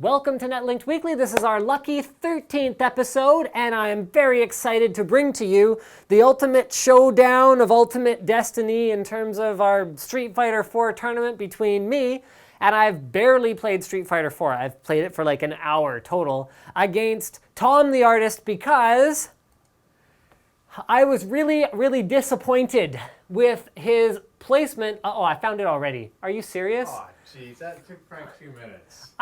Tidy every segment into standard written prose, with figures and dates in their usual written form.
Welcome to Netlinked Weekly. This is our lucky 13th episode, and I am very excited to bring to you the ultimate showdown of ultimate destiny in terms of our Street Fighter 4 tournament between me, and I've barely played Street Fighter 4. I've played it for like an hour total, against Tom the artist, because I was really disappointed with his placement. Oh, I found it already. Are you serious? Oh, jeez, that took probably 2 minutes.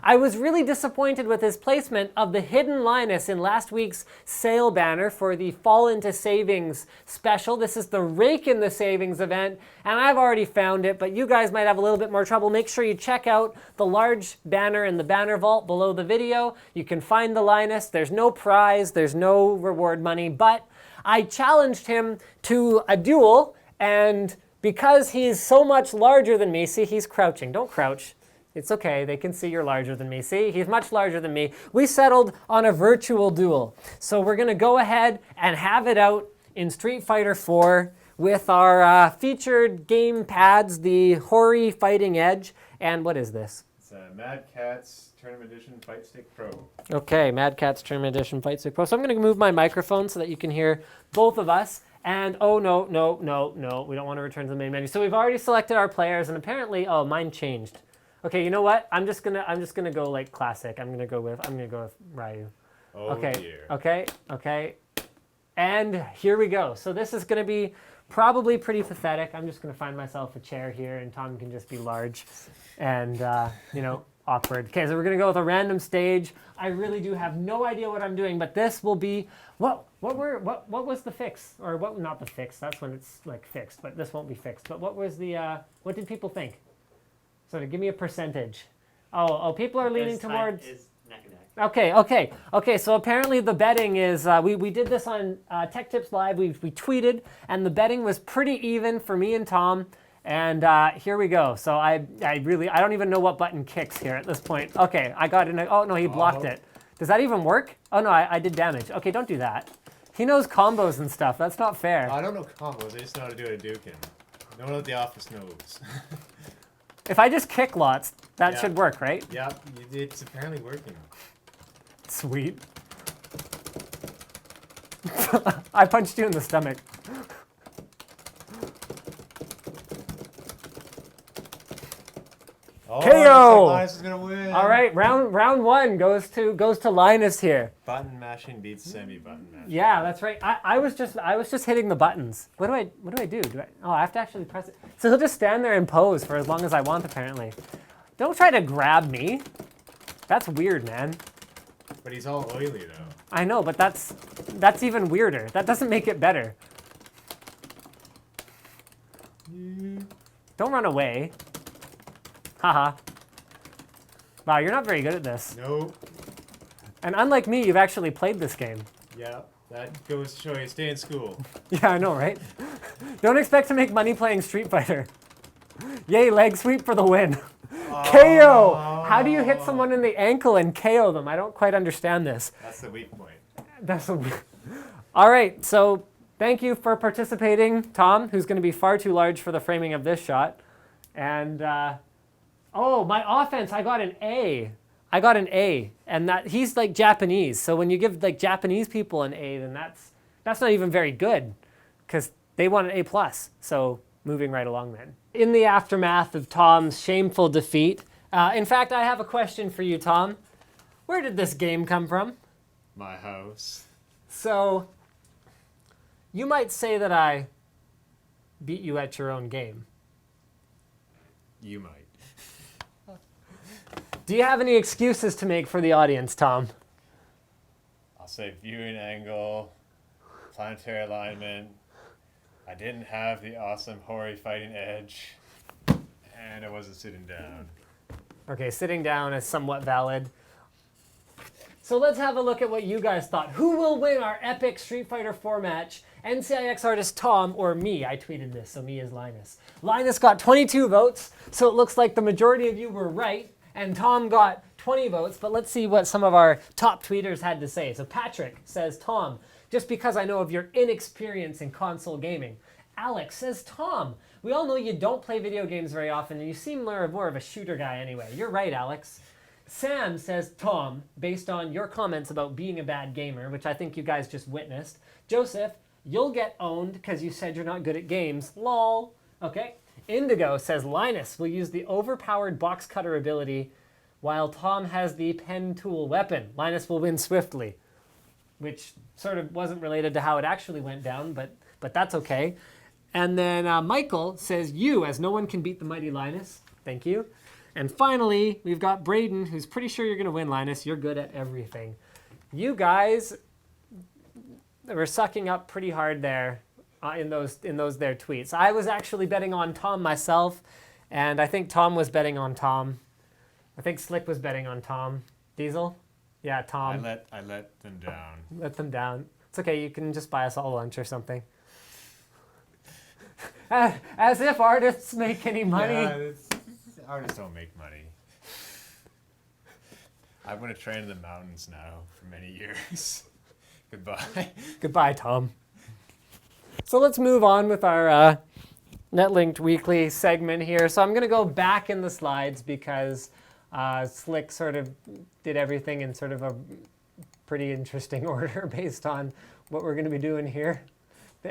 I was really disappointed with his placement of the hidden Linus in last week's sale banner for the Fall into Savings special. This is the Rake in the Savings event, and I've already found it, but you guys might have a little bit more trouble. Make sure you check out the large banner in the banner vault below the video. You can find the Linus. There's no prize, there's no reward money, but I challenged him to a duel, and because he's so much larger than me, see, he's crouching. Don't crouch. It's okay, they can see you're larger than me. See, he's much larger than me. We settled on a virtual duel. So we're gonna go ahead and have it out in Street Fighter 4 with our featured game pads, the Hori Fighting Edge, and what is this? It's a Mad Catz Tournament Edition Fight Stick Pro. Okay, Mad Catz Tournament Edition Fight Stick Pro. So I'm gonna move my microphone so that you can hear both of us. And oh no, we don't wanna return to the main menu. So we've already selected our players, and apparently, oh, mine changed. Okay, you know what? I'm just gonna go like classic. I'm gonna go with Ryu. Oh okay, dear. Okay. And here we go. So this is gonna be probably pretty pathetic. I'm just gonna find myself a chair here, and Tom can just be large and awkward. Okay, so we're gonna go with a random stage. I really do have no idea what I'm doing, but this will be what was the fix? Or what, not the fix, that's when it's like fixed, but this won't be fixed. But what was the what did people think? So to give me a percentage. Oh, people are leaning towards. Is neck and neck. Okay. So apparently the betting is we did this on Tech Tips Live. We tweeted, and the betting was pretty even for me and Tom. And here we go. So I don't even know what button kicks here at this point. Okay, I got it. Oh no, he blocked it. Does that even work? Oh no, I did damage. Okay, don't do that. He knows combos and stuff. That's not fair. I don't know combos. I just know how to do it at Dukin. No one at the office knows. If I just kick lots, that should work, right? Yep, it's apparently working. Sweet. I punched you in the stomach. Oh, KO! Linus is gonna win. All right, round one goes to Linus here. Button mashing beats semi-button mashing. Yeah, that's right. I was just hitting the buttons. What do I do? I have to actually press it. So he'll just stand there and pose for as long as I want, apparently. Don't try to grab me. That's weird, man. But he's all oily though. I know, but that's even weirder. That doesn't make it better. Don't run away. Haha. Wow, you're not very good at this. Nope. And unlike me, you've actually played this game. Yeah, that goes to show you stay in school. Yeah, I know, right? Don't expect to make money playing Street Fighter. Yay, leg sweep for the win. KO! How do you hit someone in the ankle and KO them? I don't quite understand this. That's the weak point. All right, so thank you for participating, Tom, who's going to be far too large for the framing of this shot. And, oh, my offense, I got an A. And that he's like Japanese. So when you give like Japanese people an A, then that's not even very good, because they want an A+. So moving right along then. In the aftermath of Tom's shameful defeat, in fact, I have a question for you, Tom. Where did this game come from? My house. So you might say that I beat you at your own game. You might. Do you have any excuses to make for the audience, Tom? I'll say viewing angle, planetary alignment. I didn't have the awesome Hori Fighting Edge, and I wasn't sitting down. Okay, sitting down is somewhat valid. So let's have a look at what you guys thought. Who will win our epic Street Fighter 4 match? NCIX artist Tom or me? I tweeted this, so me is Linus. Linus got 22 votes, so it looks like the majority of you were right, and Tom got 20 votes, but let's see what some of our top tweeters had to say. So Patrick says, Tom, just because I know of your inexperience in console gaming. Alex says, Tom, we all know you don't play video games very often, and you seem more of a shooter guy anyway. You're right, Alex. Sam says, Tom, based on your comments about being a bad gamer, which I think you guys just witnessed, Joseph, you'll get owned because you said you're not good at games. Lol. Okay. Indigo says, Linus will use the overpowered box cutter ability while Tom has the pen tool weapon. Linus will win swiftly, which sort of wasn't related to how it actually went down, but that's okay. And then Michael says, you, as no one can beat the mighty Linus. Thank you. And finally, we've got Braden, who's pretty sure you're going to win, Linus. You're good at everything. You guys were sucking up pretty hard there in those their tweets. I was actually betting on Tom myself, and I think Tom was betting on Tom. I think Slick was betting on Tom. Diesel? Yeah, Tom. I let them down. Let them down. It's okay. You can just buy us all lunch or something. As if artists make any money. Yeah, artists don't make money. I'm going to train in the mountains now for many years. Goodbye. Goodbye, Tom. So let's move on with our Netlinked weekly segment here. So I'm going to go back in the slides because Slick sort of did everything in sort of a pretty interesting order based on what we're going to be doing here.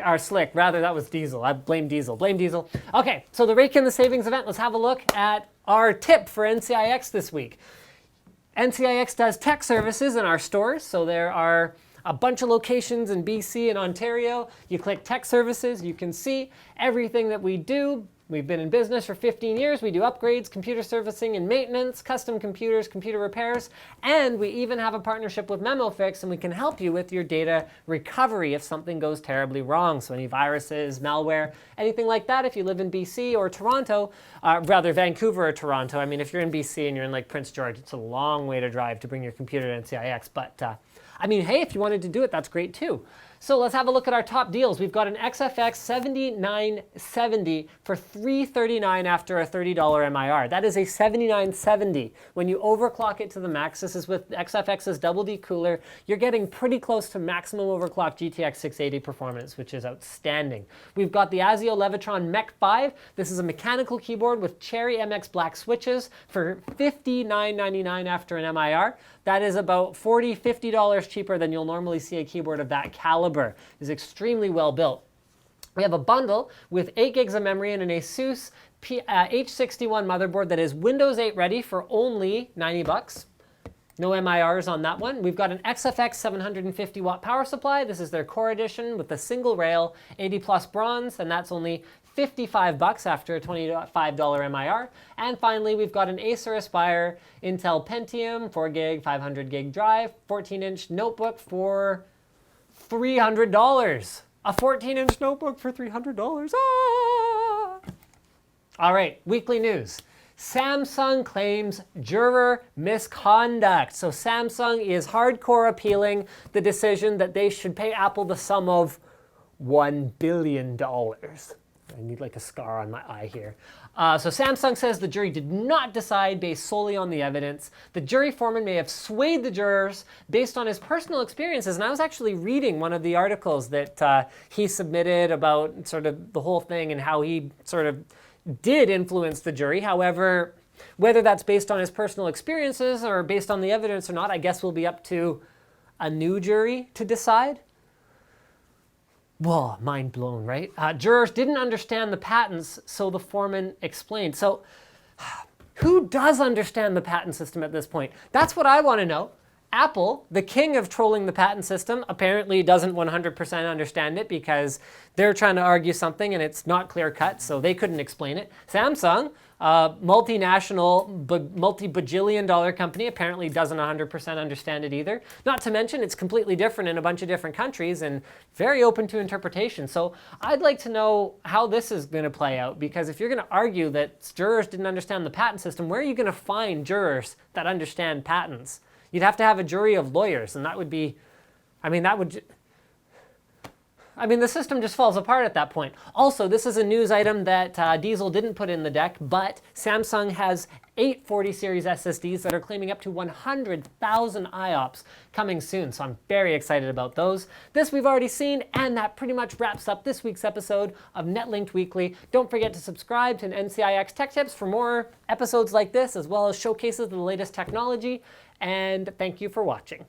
Or Slick, rather, that was Diesel. I blame Diesel. Blame Diesel. Okay, so the Rake in the Savings event. Let's have a look at our tip for NCIX this week. NCIX does tech services in our stores, so there are a bunch of locations in BC and Ontario. You click tech services, you can see everything that we do. We've been in business for 15 years. We do upgrades, computer servicing and maintenance, custom computers, computer repairs, and we even have a partnership with MemoFix, and we can help you with your data recovery if something goes terribly wrong. So any viruses, malware, anything like that. If you live in BC or Toronto, rather Vancouver or Toronto. I mean, if you're in BC and you're in like Prince George, it's a long way to drive to bring your computer to NCIX. But I mean, hey, if you wanted to do it, that's great too. So let's have a look at our top deals. We've got an XFX 7970 for $339 after a $30 MIR. That is a 7970. When you overclock it to the max, this is with XFX's double D cooler, you're getting pretty close to maximum overclock GTX 680 performance, which is outstanding. We've got the ASIO Levitron Mech 5. This is a mechanical keyboard with Cherry MX black switches for $59.99 after an MIR. That is about $40, $50 cheaper than you'll normally see a keyboard of that caliber. It's extremely well built. We have a bundle with 8 gigs of memory and an Asus H61 motherboard that is Windows 8 ready for only $90. No MIRs on that one. We've got an XFX 750 watt power supply. This is their core edition with the single rail 80 plus bronze, and that's only $55 after a $25 MIR. And finally, we've got an Acer Aspire Intel Pentium 4 gig, 500 gig drive, 14-inch notebook for $300. A 14-inch notebook for $300. Ah! All right, weekly news. Samsung claims juror misconduct. So Samsung is hardcore appealing the decision that they should pay Apple the sum of $1 billion. I need like a scar on my eye here. So Samsung says the jury did not decide based solely on the evidence. The jury foreman may have swayed the jurors based on his personal experiences. And I was actually reading one of the articles that he submitted about sort of the whole thing and how he sort of did influence the jury. However, whether that's based on his personal experiences or based on the evidence or not, I guess will be up to a new jury to decide. Whoa, mind blown, right? Jurors didn't understand the patents, so the foreman explained. So who does understand the patent system at this point? That's what I want to know. Apple, the king of trolling the patent system, apparently doesn't 100% understand it because they're trying to argue something and it's not clear cut, so they couldn't explain it. Samsung, multinational, multi-bajillion dollar company, apparently doesn't 100% understand it either. Not to mention it's completely different in a bunch of different countries and very open to interpretation. So I'd like to know how this is going to play out, because if you're going to argue that jurors didn't understand the patent system, where are you going to find jurors that understand patents? You'd have to have a jury of lawyers, and that would be, I mean, that would, I mean, the system just falls apart at that point. Also, this is a news item that Diesel didn't put in the deck, but Samsung has 8 40 series SSDs that are claiming up to 100,000 IOPS coming soon, so I'm very excited about those. This we've already seen, and that pretty much wraps up this week's episode of Netlinked Weekly. Don't forget to subscribe to NCIX Tech Tips for more episodes like this, as well as showcases of the latest technology, and thank you for watching.